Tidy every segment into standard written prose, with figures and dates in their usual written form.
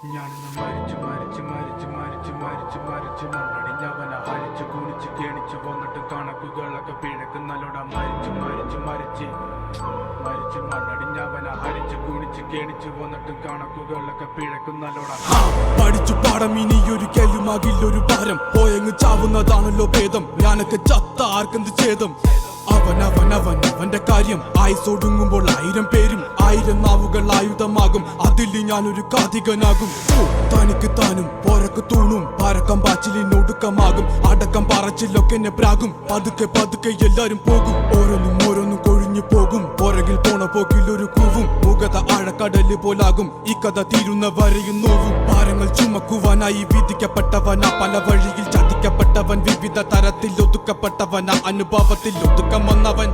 ഞാനിന്ന് മരിച്ചു മരിച്ചു മരിച്ചു മരിച്ചു മരിച്ചു മരിച്ചു മണ്ണടിഞ്ഞവന ഹരിച്ചു കുണിച്ച് കേണിച്ചു വന്നിട്ട് കണക്കുകളൊക്കെ പിഴക്കുന്നല്ലോട മരിച്ചു മരിച്ചു മരിച്ച് മരിച്ചു മണ്ണടിഞ്ഞവന ഹരിച്ചു കുണിച്ച് കേണിച്ചു വന്നിട്ട് കണക്കുകളൊക്കെ പിഴക്കുന്നല്ലോട. പഠിച്ചു പാടം ഇനിയൊരു കെലുമാകില്ലൊരു ഭാരം പോയങ്ങ് ചാവുന്നതാണല്ലോ ഭേദം. ഞാനൊക്കെ ചത്ത ആർക്കെന്ത് ഛേദം. അവന്റെ കാര്യം ആയുസൊടുങ്ങുമ്പോൾ 1000 പേരും 1000 നാവുകൾ ആയുധമാകും. അതിൽ ഞാനൊരു കാതികനാകും. തനിക്ക് താനും പോരക്ക് തൂണും പരക്കം പാച്ചിലിനൊടുക്കമാകും. അടക്കം പറച്ചിലൊക്കെ എന്നെ പ്രാകും. പതുക്കെ പതുക്കെ എല്ലാരും പോകും. ഓരോന്നും ഓരോന്നും കൊഴിഞ്ഞു പോകും. പുറകിൽ പോണ പോക്കിൽ ഒരു കൂവും. മുഖത ആഴക്കടല് പോലാകും. ഈ കഥ തീരുന്ന വരെയും നോവും. ഭാരങ്ങൾ ചുമക്കുവാനായി വിധിക്കപ്പെട്ടവനാ. പല വഴിയിൽ ചതിക്കപ്പെട്ടവൻ. വിവിധ തരത്തിൽ ഒതുക്കപ്പെട്ടവനാ. അനുഭവത്തിൽ ഒതുക്കം വന്നവൻ.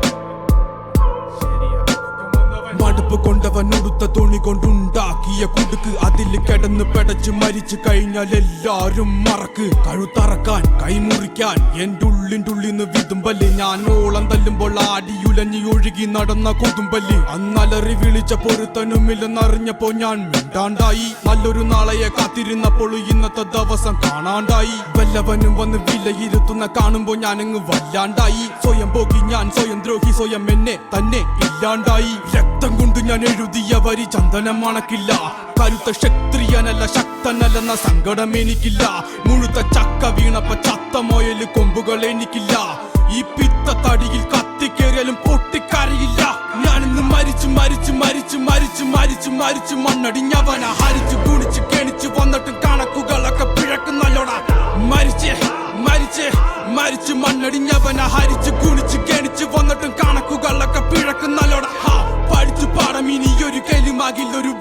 മടുപ്പ് കൊണ്ടവൻ ഉടുത്ത തുണി കൊണ്ടുണ്ടാക്കിയ കുടുക്ക്. അതിൽ കിടന്ന് പെടച്ച് മരിച്ചു കഴിഞ്ഞാൽ എല്ലാരും മറക്ക്. കഴുത്തറക്കാൻ കൈമുറിക്കാൻ എന്റെ ഉള്ളിൻ്റെ വിതുമ്പല്. ഞാൻ ഓളം തല്ലുമ്പോൾ ആടിയുലഞ്ഞി ഒഴുകി നടന്ന കൊതുമ്പല്. അന്നലറി വിളിച്ച പൊരുത്തനുമില്ലെന്നറിഞ്ഞപ്പോ ഞാൻ മിണ്ടാണ്ടായി. നല്ലൊരു നാളെയെ കാത്തിരുന്നപ്പോൾ ഇന്നത്തെ ദിവസം കാണാണ്ടായി. വല്ലവനും വന്ന് വിലയിരുത്തുന്ന കാണുമ്പോ ഞാനങ്ങ് വല്ലാണ്ടായി. സ്വയം പോകി ഞാൻ സ്വയം ദ്രോഹി. സ്വയം എന്നെ തന്നെ ഇല്ലാണ്ടായി. രക്തം കൊണ്ട് ഞാൻ എഴുതിയ വരി ചന്ദനം മണക്കില്ല. കരുത്ത ക്ഷത്രിയനല്ല ശക്തനല്ലെന്ന സങ്കടം എനിക്കില്ല. മുഴുത്ത ചക്ക വീണപ്പ ചത്ത മൊയല് കൊമ്പുകൾ എനിക്കില്ല. ഈ പിത്ത തടിയിൽ കത്തിക്കേറിയാലും പൊട്ടിക്കരയില്ല. ഞാനിന്ന് മരിച്ചു മരിച്ചു മരിച്ചു മരിച്ചു മരിച്ചു മരിച്ചു മണ്ണടിഞ്ഞവന ഹരിച്ചു കുണിച്ച് കെണിച്ച് വന്നിട്ടും കണക്കുകളൊക്കെ പിഴക്കുന്നല്ലോടാ. മരിച്ചേ മരിച്ചേ മരിച്ചു മണ്ണടിഞ്ഞവന ഹരിച്ചു കുണിച്ച് കെണിച്ച് വന്നിട്ടും കണക്കുകളൊക്കെ പിഴക്കുന്നല്ലോടാ. പഠിച്ചു പാടം ഇനിയൊരു കെലുമാകില്ലൊരു